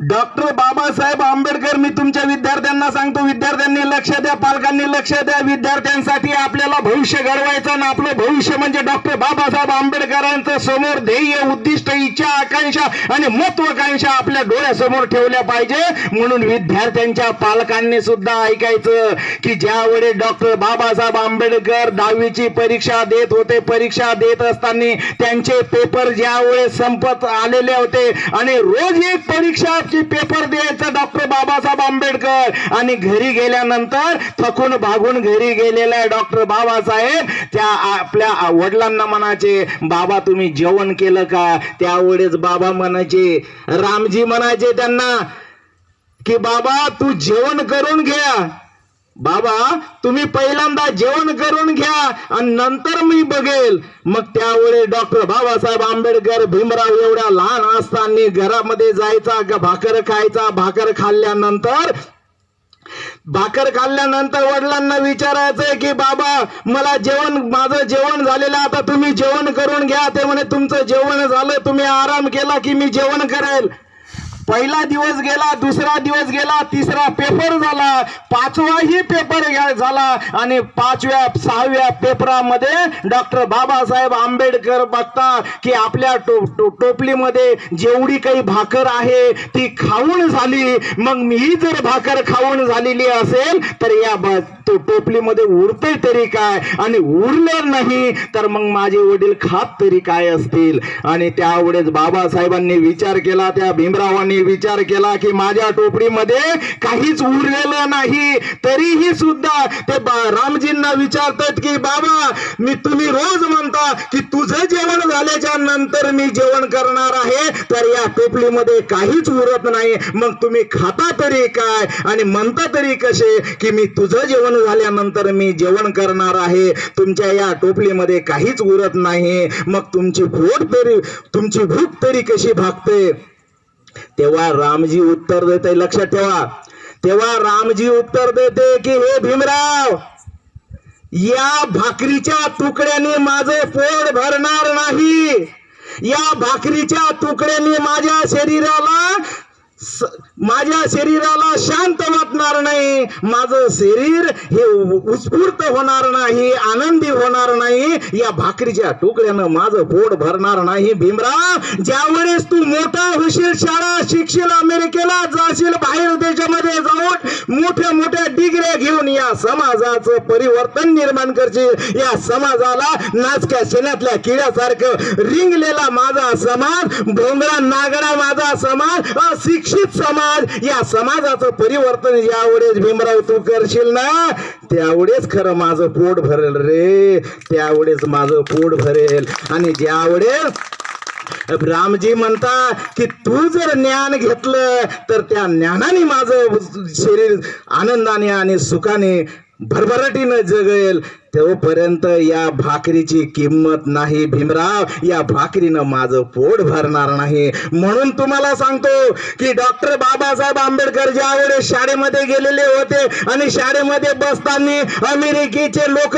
Doctor Babasaheb Ambedkar, मी तुमच्या विद्यार्थ्यांना सांगतो, विद्यार्थ्यांनी लक्ष द्या, पालकांनी लक्ष द्या. विद्यार्थ्यांसाठी आपल्याला भविष्य घडवायचं ना, आपलं भविष्य म्हणजे डॉक्टर बाबासाहेब आंबेडकरांचं समोर ध्येय, उद्दिष्ट, इच्छा, आकांक्षा आणि महत्वाकांक्षा आपल्या डोळ्यासमोर ठेवल्या पाहिजे. म्हणून विद्यार्थ्यांच्या पालकांनी सुद्धा ऐकायचं की ज्यावेळेस डॉक्टर बाबासाहेब आंबेडकर 10वीची परीक्षा देत होते, परीक्षा देत असताना त्यांचे पेपर ज्यावेळेस संपत आलेले होते आणि रोज एक परीक्षा पेपर द्यायचा डॉक्टर बाबासाहेब आंबेडकर, आणि घरी गेल्यानंतर थकून भागून घरी गेलेला डॉक्टर बाबासाहेब त्या आपल्या वडिलांना म्हणायचे, बाबा तुम्ही जेवण केलं का? त्यावेळेस बाबा म्हणायचे, रामजी म्हणायचे त्यांना की बाबा तू जेवण करून घ्या, बाबा तुम्ही पहिल्यांदा जेवण करून घ्या आणि नंतर मी बघेल. मग त्यावेळेस डॉक्टर बाबासाहेब आंबेडकर भीमराव एवढ्या लहान असताना घरामध्ये जायचा, भाकर खायचा, भाकर खाल्ल्यानंतर वडिलांना विचारायचं की बाबा मला माझं जेवण झालेलं, आता तुम्ही जेवण करून घ्या. ते म्हणे तुमचं जेवण झालं, तुम्ही आराम केला की मी जेवण करेल. पहिला दिवस गेला, दुसरा दिवस गेला, तिसरा पेपर झाला, 5वाही पेपर झाला आणि 5व्या 6व्या पेपरामध्ये डॉक्टर बाबासाहेब आंबेडकर बघता की आपल्या टोपलीमध्ये जेवढी काही भाकर आहे ती खाऊन झाली. मग मी जर भाकर खाऊन झालेली असेल तर या टोपलीमध्ये उरते तरी काय, आणि उरलं नाही तर मग माझे वडील खात तरी काय असतील. आणि त्यावेळेस बाबासाहेबांनी विचार केला, त्या भीमरावांनी विचार केला की माझ्या टोपलीमध्ये काहीच उरलेलं नाही. तरीही सुद्धा ते रामजींना विचारतात की बाबा तुम्ही रोज म्हणता की तुझं जेवण झाल्याच्या नंतर मी जेवण करणार आहे, तर या टोपलीमध्ये काहीच उरत नाही, मग तुम्ही खाता तरी काय आणि म्हणता तरी कसे की मी तुझं जेवण झाल्यानंतर मी जेवण करणार आहे, तुमच्या या टोपलीमध्ये काहीच उरत नाही, मग तुमची भूक तरी कशी भागते? तेव्हा रामजी उत्तर देते, लक्षात ठेवा, तेव्हा रामजी उत्तर देते की हे भीमराव, या भाकरीच्या तुकड्याने माझं पोट भरणार नाही, या भाकरीच्या तुकड्याने माझ्या शरीराला शांत वाटणार नाही, माझं शरीर हे उत्स्फूर्त होणार नाही, आनंदी होणार नाही, या भाकरीच्या तुकड्यानं माझं पोट भरणार नाही. भीमराव, ज्यावेळेस तू मोठा होशील, शाळा शिकशील, अमेरिकेला जाशील, बाहेर देशामध्ये जाऊन मोठ्या मोठ्या डिग्र्या घेऊन या समाजाचं परिवर्तन निर्माण करशील, या समाजाला नाचक्या शेणातल्या किड्यासारखं रिंगलेला माझा समाज, भोंगळा नागडा माझा समाज, अशिक्षित समाज, या समाजाचं परिवर्तन ज्यावेळेस भीमराव तू करशील ना, त्यावेळेस खरं माझं पोट भरेल रे, त्यावेळेस माझं पोट भरेल. आणि ज्यावेळेस रामजी म्हणता की तू जर ज्ञान घेतलं तर त्या ज्ञानाने माझं शरीर आनंदाने आणि सुखाने भरभराटीनं जगेल, तोपर्यंत या भाकरीची किंमत नाही भीमराव, या भाकरीनं माझं पोट भरणार नाही. म्हणून तुम्हाला सांगतो की डॉक्टर बाबासाहेब आंबेडकर ज्यावेळेस शाळेमध्ये गेलेले होते आणि शाळेमध्ये बसताना अमेरिकेचे लोक,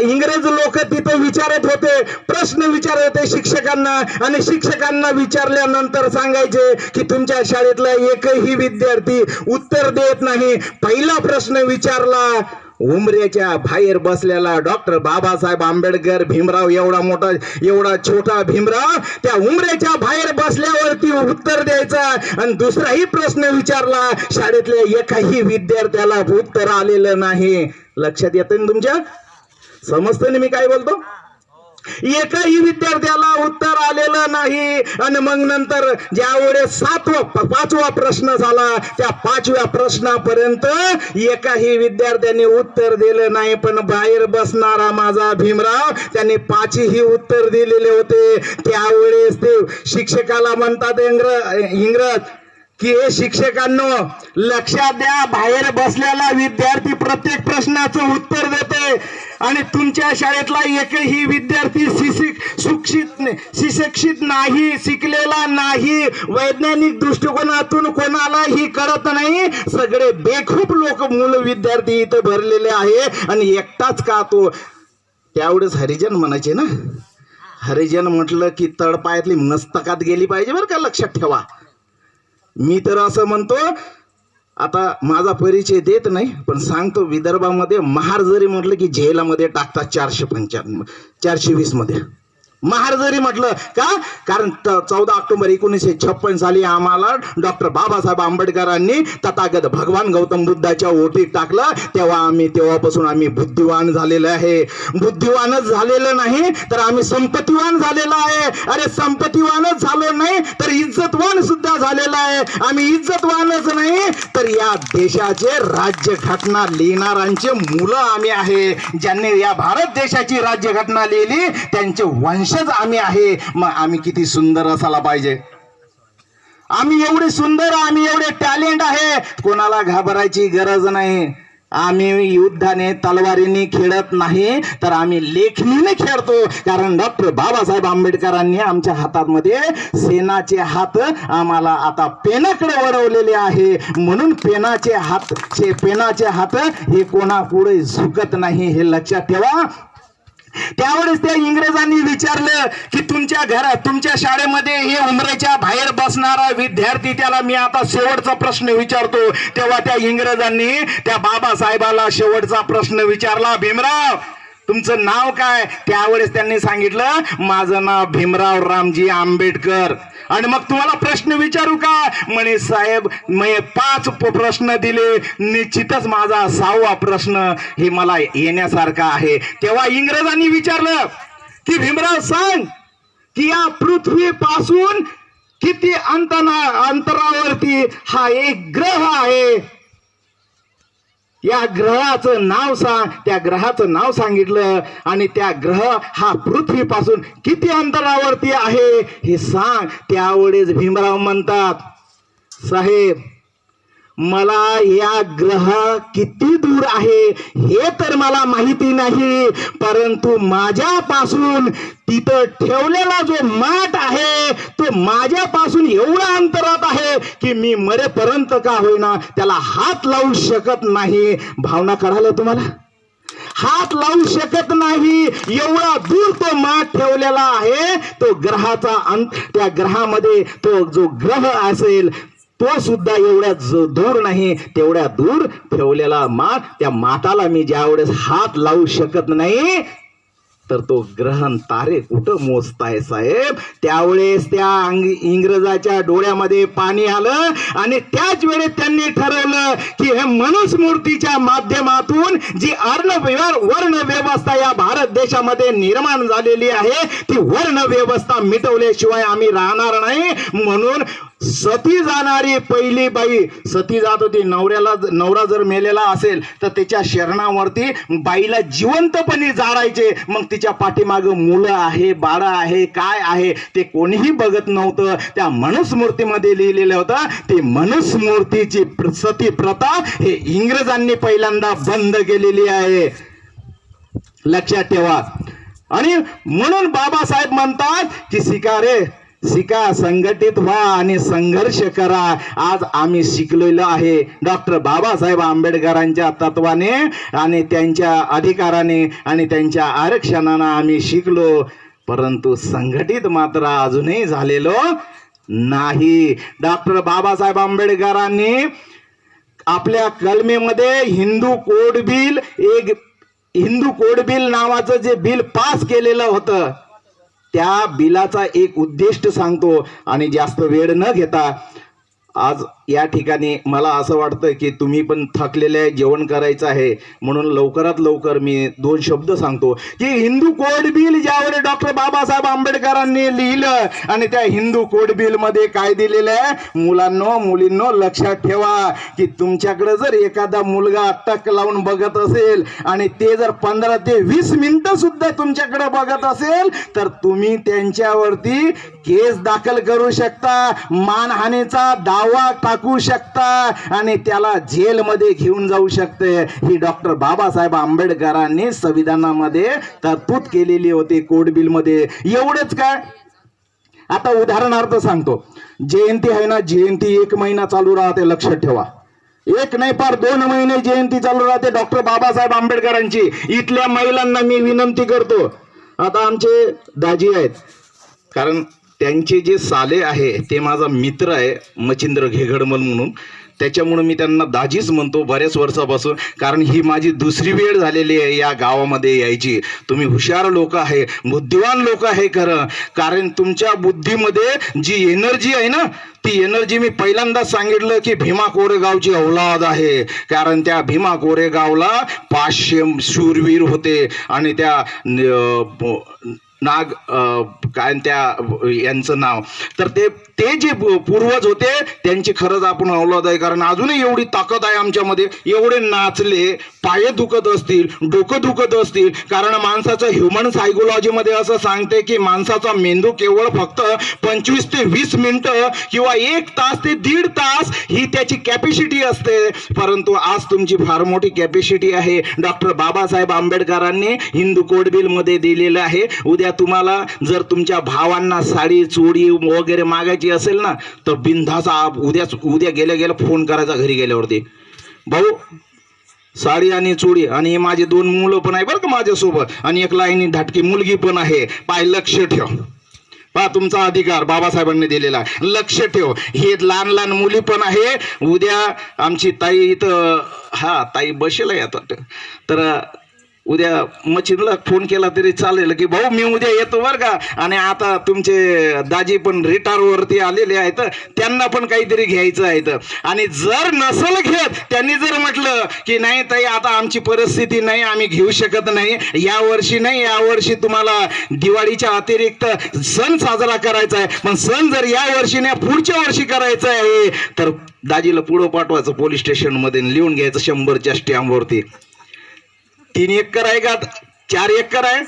इंग्रज लोक तिथे विचारत होते, प्रश्न विचारत होते शिक्षकांना, आणि शिक्षकांना विचारल्यानंतर सांगायचे की तुमच्या शाळेतला एकही विद्यार्थी उत्तर देत नाही. पहिला प्रश्न विचारला उमरेच्या बाहेर बसलेला डॉक्टर बाबासाहेब आंबेडकर, भीमराव एवढा छोटा भीमराव त्या उमरेच्या बाहेर बसल्यावरती उत्तर द्यायचा. आणि दुसराही प्रश्न विचारला, शाळेतल्या एकाही विद्यार्थ्याला उत्तर आलेलं नाही. लक्षात येतं ना तुमच्या? समजतं ना मी काय बोलतो? एकाही विद्यार्थ्याला उत्तर आलेलं नाही. आणि मग नंतर ज्यावेळेस 5वा प्रश्न झाला, त्या 5व्या प्रश्नापर्यंत एकाही विद्यार्थ्याने उत्तर दिलं नाही. पण बाहेर बसणारा माझा भीमराव त्यांनी 5ही उत्तर दिलेले होते. त्यावेळेस ते शिक्षकाला म्हणतात इंग्रज की हे शिक्षकांनो लक्षात द्या, बाहेर बसलेला विद्यार्थी प्रत्येक प्रश्नाचं उत्तर देते आणि तुमच्या शाळेतला एकही विद्यार्थी सुशिक्षित नाही, शिकलेला नाही, वैज्ञानिक दृष्टिकोनातून कोणालाही कळत नाही, सगळे बेखूप मुलं विद्यार्थी इथं भरलेले आहे आणि एकटाच का तो? त्यावेळेस हरिजन म्हणायचे ना, हरिजन म्हटलं की तळपायातली मस्तकात गेली पाहिजे बरं का, लक्षात ठेवा. मी तर असं म्हणतो, आता माझा परिचय देत नाही पण सांगतो, विदर्भामध्ये महार जरी म्हटलं की जेलामध्ये टाकतात 420 मध्ये. महार जरी म्हटलं का, कारण 14 ऑक्टोबर 1956 साली आम्हाला डॉक्टर बाबासाहेब आंबेडकरांनी तथागत भगवान गौतम बुद्धाच्या ओटीत टाकलं, तेव्हापासून आम्ही बुद्धिवान झालेलो आहे. बुद्धिवानच झालेलं नाही तर आम्ही संपत्तीवान झालेलो आहे. अरे संपत्तीवानच झालो नाही तर इज्जतवान सुद्धा झालेला आहे. आम्ही इज्जतवानच नाही तर या देशाचे राज्यघटना लिहिणाऱ्यांचे मुलं आम्ही आहे. ज्यांनी या भारत देशाची राज्यघटना लिहिली त्यांचे वंश आम्ही आहे. मग आम्ही किती सुंदर असायला पाहिजे. आम्ही एवढे सुंदर, आम्ही एवढे टॅलेंट आहे, कोणाला घाबरायची गरज नाही. आम्ही युद्धाने तलवारीने खेळत नाही तर आम्ही लेखणीने खेळतो. कारण डॉक्टर बाबासाहेब आंबेडकरांनी आमच्या हातामध्ये सेनाचे हात आम्हाला आता पेनाकडे वळवलेले आहे. म्हणून पेनाचे हात हे कोणापुढे झुकत नाही, हे लक्षात ठेवा. त्यावेळेस त्या इंग्रजांनी विचारलं की तुमच्या शाळेमध्ये हे उमरेच्या बाहेर बसणारा विद्यार्थी, त्याला मी आता शेवटचा प्रश्न विचारतो. तेव्हा त्या इंग्रजांनी त्या बाबासाहेबाला शेवटचा प्रश्न विचारला, भीमराव तुमचं नाव काय? त्यावेळेस त्यांनी सांगितलं, माझं नाव भीमराव रामजी आंबेडकर. आणि मग तुम्हाला प्रश्न विचारू का? म्हणे साहेब मी 5 प्रश्न दिले, निश्चितच माझा 6वा प्रश्न हे मला येण्यासारखा आहे. तेव्हा इंग्रजांनी विचारलं की भीमराव सांग की या पृथ्वीपासून किती अंतरावरती हा एक ग्रह आहे, या ग्रहाचं नाव सांग. त्या ग्रहाचं नाव सांगितलं आणि त्या ग्रह हा पृथ्वीपासून किती अंतरावरती आहे हे सांग. त्यावेळेस भीमराव म्हणतात, साहेब मला या ग्रह किती दूर आहे हे तर मला माहिती नाही, परंतु माझ्यापासून तिथं ठेवलेला जो माठ आहे तो माझ्यापासून एवढा अंतरात आहे की मी मरेपर्यंत का होईना त्याला हात लावू शकत नाही. भावना कळाल्या तुम्हाला? हात लावू शकत नाही, एवढा दूर तो माठ ठेवलेला आहे. तो ग्रहाचा त्या ग्रहामध्ये तो जो ग्रह असेल तो सुद्धा एवढ्या दूर नाही, तेवढ्या दूर ठेवलेला माठ, त्या माठाला मी ज्यावेळेस हात लावू शकत नाही तर तो ग्रहण तारे कुठं मोजताय साहेब. त्यावेळेस त्या इंग्रजाच्या डोळ्यामध्ये पाणी आलं आणि त्याच वेळेस त्यांनी ठरवलं की हे मनुस्मृतीच्या माध्यमातून जी वर्ण व्यवस्था या भारत देशामध्ये निर्माण झालेली आहे ती वर्ण व्यवस्था मिटवल्याशिवाय आम्ही राहणार नाही. म्हणून सती जाणारी पहिली बाई, सती जात होती, नवरा जर मेलेला असेल तर त्याच्या शरणावरती बाईला जिवंतपणे जाळायचे. मग तिच्या पाठीमाग मुलं आहे, बाळ आहे, काय आहे ते कोणीही बघत नव्हतं. त्या मनुस्मृतीमध्ये लिहिलेलं होतं. ते मनुस्मृतीची सती प्रथा हे इंग्रजांनी पहिल्यांदा बंद केलेली आहे, लक्षात ठेवा. आणि म्हणून बाबासाहेब म्हणतात की शिका, संघटित व्हा आणि संघर्ष करा. आज आम्ही शिकलेलो आहे डॉक्टर बाबासाहेब आंबेडकरांच्या तत्वाने आणि त्यांच्या अधिकाराने आणि त्यांच्या आरक्षणाने आम्ही शिकलो, परंतु संघटित मात्र अजूनही झालेलो नाही. डॉक्टर बाबासाहेब आंबेडकरांनी आपल्या कलमेमध्ये हिंदू कोड बिल नावाचं जे बिल पास केलेलं होतं त्या बिलाचा एक उद्दिष्ट सांगतो आणि जास्त वेळ न घेता आज या ठिकाणी मला असं वाटतं की तुम्ही पण थकलेले आहे, जेवण करायचं आहे, म्हणून लवकरात लवकर मी 2 शब्द सांगतो की हिंदू कोड बिल ज्यावेळेस डॉक्टर बाबासाहेब आंबेडकरांनी लिहिलं आणि त्या हिंदू कोड बिल मध्ये काय दिलेलं आहे, मुलींनो लक्षात ठेवा की तुमच्याकडे जर एखादा मुलगा टक लावून बघत असेल आणि ते जर 15 ते 20 मिनिटं सुद्धा तुमच्याकडे बघत असेल तर तुम्ही त्यांच्यावरती केस दाखल करू शकता, मानहानीचा दावा टाकू शकता आणि त्याला जेलमध्ये घेऊन जाऊ शकते. ही डॉक्टर बाबासाहेब आंबेडकरांनी संविधानामध्ये तरतूद केलेली होती कोड बिल मध्ये. एवढंच काय, आता उदाहरणार्थ सांगतो, जयंती आहे ना, जयंती 1 महिना चालू राहते, लक्षात ठेवा. 1 नाही फार 2 महिने जयंती चालू राहते डॉक्टर बाबासाहेब आंबेडकरांची. इथल्या महिलांना मी विनंती करतो, आता आमचे दाजी आहेत, कारण त्यांचे जे साले आहे ते माझा मित्र आहे मच्छिंद्र घेगडमल म्हणून, त्याच्यामुळे मी त्यांना दाजीच म्हणतो बऱ्याच वर्षापासून, कारण ही माझी दुसरी वेळ झालेली आहे या गावामध्ये यायची. तुम्ही हुशार लोक आहे, बुद्धिवान लोक आहे खरं, कारण तुमच्या बुद्धीमध्ये जी एनर्जी आहे ना, ती एनर्जी मी पहिल्यांदाच सांगितलं की भीमा कोरेगावची औलाद आहे. कारण त्या भीमा कोरेगावला 500 शूरवीर होते आणि त्या नाग काय त्या यांचं नाव, तर ते जे पूर्वज होते त्यांची खरंच आपण औलाद आहे. कारण अजूनही एवढी ताकद आहे आमच्यामध्ये, एवढे नाचले, पाय दुखत असतील, डोकं दुखत असतील, कारण माणसाचं ह्युमन सायकोलॉजीमध्ये असं सांगते की माणसाचा मेंदू केवळ फक्त 25 ते 20 मिनिटं किंवा 1 तास ते 1.5 तास ही त्याची कॅपॅसिटी असते. परंतु आज तुमची फार मोठी कॅपॅसिटी आहे. डॉक्टर बाबासाहेब आंबेडकरांनी हिंदू कोड बिलमध्ये दिलेलं आहे. उद्या तुम्हाला जर तुमच्या भावांना साडी चोडी वगैरे मागायची असेल ना, तर बिनधास्त उद्या गेल्या फोन करायचा घरी गेल्यावरती, भाऊ साडी आणि चोडी, आणि हे माझे 2 मुलं पण आहे बरं का माझ्यासोबत, आणि एक लाईनी धाटकी मुलगी पण आहे. पाय लक्ष ठेव, पहा तुमचा अधिकार बाबासाहेबांनी दिलेला, लक्ष ठेव. हे लहान लहान मुली पण आहे. उद्या आमची ताई इथं, हा ताई बसेल आहे आता, तर उद्या मच्छीला फोन केला तरी चालेल की भाऊ मी उद्या येतो बरं का, आणि आता तुमचे दाजी पण रिटायरवरती आलेले आहेत, त्यांना पण काहीतरी घ्यायचं आहे. आणि जर नसल घेत, त्यांनी जर म्हटलं की नाही ताई आता आमची परिस्थिती नाही, आम्ही घेऊ शकत नाही, यावर्षी नाही, यावर्षी तुम्हाला दिवाळीच्या अतिरिक्त सण साजरा करायचा आहे, पण सण जर या वर्षी नाही पुढच्या वर्षी करायचा आहे, तर दाजीला पुढं पाठवायचं पोलीस स्टेशनमध्ये, लिहून घ्यायचं 100च्या स्टॅम्पवरती. 3 एकर आहे का 4 एकर आहे,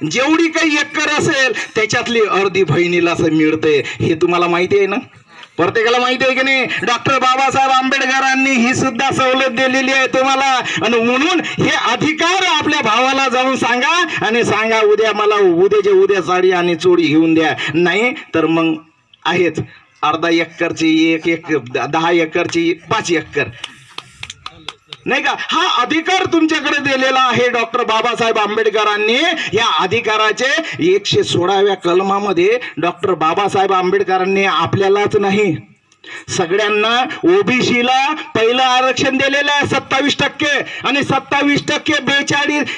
जेवढी काही एकर असेल त्याच्यातली अर्धी बहिणीला असं मिळते. हे तुम्हाला माहिती आहे ना, प्रत्येकाला माहिती आहे की नाही. डॉक्टर बाबासाहेब आंबेडकरांनी ही सुद्धा सवलत दिलेली आहे तुम्हाला, आणि म्हणून हे अधिकार आपल्या भावाला जाऊन सांगा, आणि सांगा उद्या मला उद्या साडी आणि चोडी घेऊन द्या. नाही तर मग आहेच अर्धा एकरची 10 एकरची 5 एकर, नाही का. हा अधिकार तुमच्याकडे दिलेला आहे डॉक्टर बाबासाहेब आंबेडकरांनी. या अधिकाराचे 116व्या कलमामध्ये डॉक्टर बाबासाहेब आंबेडकरांनी आपल्यालाच नाही सगळ्यांना, ओबीसीला पहिलं आरक्षण दिलेलं आहे 27%, आणि 27%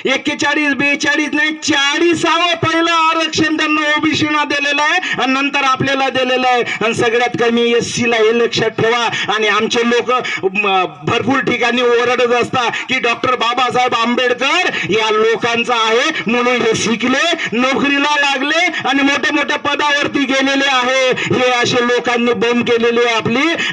41 नाही 40व पहिलं आरक्षण त्यांना ओबीसीला दिलेलं आहे, आणि नंतर आपल्याला दिलेलं आहे. आणि सगळ्यात कमी एससीला, हे लक्षात ठेवा. आणि आमचे लोक भरपूर ठिकाणी ओरडत असतात की डॉक्टर बाबासाहेब आंबेडकर या लोकांचा आहे म्हणून हे शिकले, नोकरीला लागले आणि मोठ्या मोठ्या पदावरती गेलेले आहे. हे असे लोकांनी बंद केलेले आपली.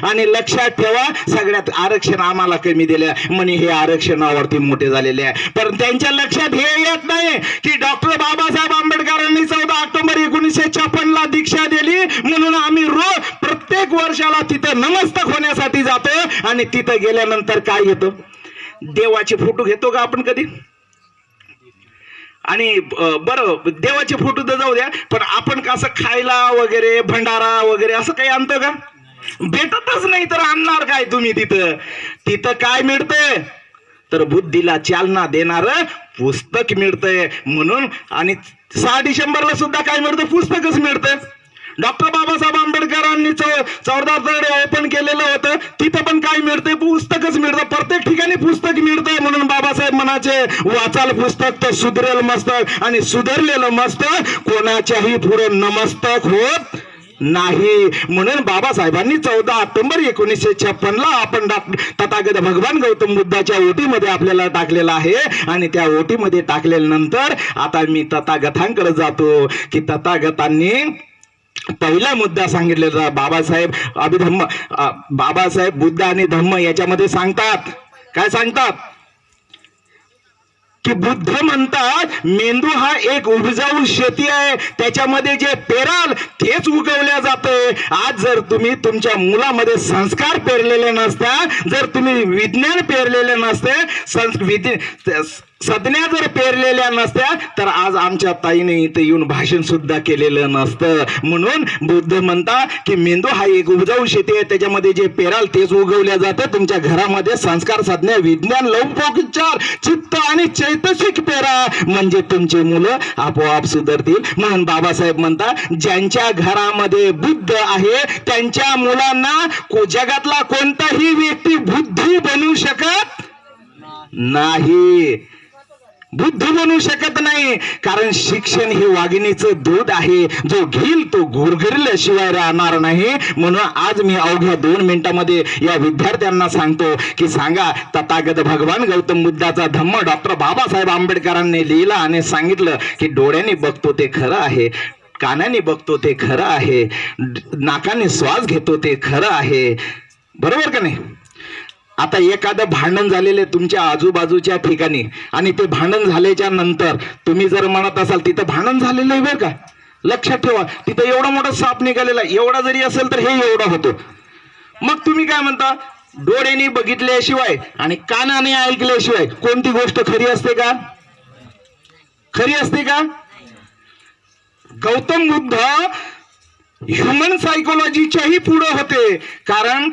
आणि लक्षात ठेवा सगळ्यात आरक्षण आम्हाला कमी दिलं म्हणे हे आरक्षणावरती मोठे झालेले आहे. पण त्यांच्या लक्षात हे येत नाही की डॉक्टर बाबासाहेब आंबेडकरांनी 14 ऑक्टोबर 1956 दीक्षा दिली, म्हणून आम्ही रोज प्रत्येक वर्षाला तिथं नमस्तक होण्यासाठी जातो. आणि तिथं गेल्यानंतर काय घेतो, देवाचे फोटो घेतो का आपण कधी? आणि बरं देवाचे फोटो तर जाऊ द्या, पण आपण कसं खायला वगैरे भंडारा वगैरे असं काही आणतो का? भेटतच नाही, तर आणणार काय तुम्ही? तिथं काय मिळतंय, तर बुद्धीला चालना देणार पुस्तक मिळतंय. म्हणून आणि 6 डिसेंबरला सुद्धा काय मिळतं, पुस्तकच मिळतं. डॉक्टर बाबासाहेब आंबेडकरांनी 14 ओपन केलेलं होतं, तिथं पण काय मिळतंय, पुस्तकच मिळतं. प्रत्येक ठिकाणी पुस्तक मिळतंय. म्हणून बाबासाहेब म्हणाचे वाचाल पुस्तक तर सुधरेल मस्तक, आणि सुधरलेलं मस्तक कोणाच्याही पुढे नमस्तक होत नाही. म्हणून बाबासाहेबांनी 14 ऑक्टोबर 1956 आपण तथागत भगवान गौतम बुद्धाच्या ओटीमध्ये आपल्याला टाकलेला आहे. आणि त्या ओटीमध्ये टाकल्यानंतर आता मी तथागतांकडे जातो की तथागतांनी पहिला मुद्दा सांगितलेला बाबासाहेब बुद्ध आणि धम्म याच्यामध्ये सांगतात, काय सांगतात की बुद्ध म्हणतात मेंदू हा एक उपजाऊ शेती आहे, त्याच्यामध्ये जे पेराल तेच उगवल्या जाते. आज जर तुम्ही तुमच्या मुलामध्ये संस्कार पेरलेले नसता, जर तुम्ही विज्ञान पेरलेले नसते, सदन्या जर पेरलेल्या नसत्या तर आज आमच्या ताईने इथे येऊन भाषण सुद्धा केलेलं नसतं. म्हणून बुद्ध म्हणता की मेंदू हा एक उपजाऊ शेती आहे, त्याच्यामध्ये जे पेराल तेच उगवल्या जातं. तुमच्या घरामध्ये संस्कार साधण्या विज्ञान लौकिक चित्त आणि चैतसिक पेरा म्हणजे तुमचे मुलं आपोआप सुधारतील. म्हणून बाबासाहेब म्हणता ज्यांच्या घरामध्ये बुद्ध आहे त्यांच्या मुलांना जगातला कोणताही व्यक्ती बुद्धी बनवू शकत नाही, बुद्ध बनवू शकत नाही. कारण शिक्षण हे वाघिणीचं दूध आहे, जो घेईल तो गुरगुरल्याशिवाय राहणार नाही. म्हणून आज मी अवघ्या 2 मिनिटांमध्ये या विद्यार्थ्यांना सांगतो की सांगा तथागत भगवान गौतम बुद्धाचा धम्म डॉक्टर बाबासाहेब आंबेडकरांनी लिहिला आणि सांगितलं की डोळ्यांनी बघतो ते खरं आहे, कानाने बघतो ते खरं आहे, नाकाने श्वास घेतो ते खरं आहे. बरोबर का नाही? आता एखादं भांडण झालेले तुमच्या आजूबाजूच्या ठिकाणी आणि ते भांडण झाल्याच्या नंतर तुम्ही जर म्हणत असाल तिथं भांडण झालेलं आहे बरं का, लक्षात ठेवा तिथं एवढा मोठा साप निघालेला, एवढा जरी असेल तर हे एवढा होतो. मग तुम्ही काय म्हणता, डोळ्यांनी बघितल्याशिवाय आणि कानाने ऐकल्याशिवाय कोणती गोष्ट खरी असते का? खरी असते का? गौतम बुद्ध ह्युमन सायकोलॉजीच्याही पुढे होते. कारण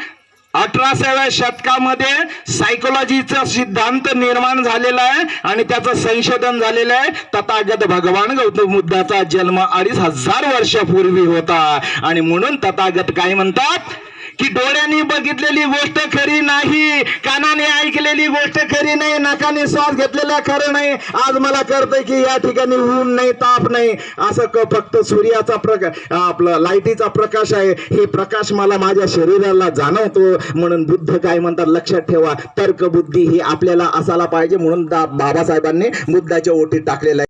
18व्या शतकामध्ये सायकोलॉजीचा सिद्धांत निर्माण झालेला आहे आणि त्याचं संशोधन झालेलं आहे. तथागत भगवान गौतम बुद्धाचा जन्म 2500 वर्षापूर्वी होता. आणि म्हणून तथागत काय म्हणतात की डोळ्यांनी बघितलेली गोष्ट खरी नाही, कानाने ऐकलेली गोष्ट खरी नाही, नाकाने श्वास घेतलेला खरं नाही. आज मला कळतंय की या ठिकाणी ऊन नाही, ताप नाही, असं फक्त सूर्याचा प्रकाश, आपला लाईटीचा प्रकाश आहे. हे प्रकाश मला माझ्या शरीराला जाणवतो. म्हणून बुद्ध काय म्हणतात लक्षात ठेवा, तर्क बुद्धी ही आपल्याला असायला पाहिजे. म्हणून बाबासाहेबांनी बुद्धाच्या ओटीत टाकलेला आहे.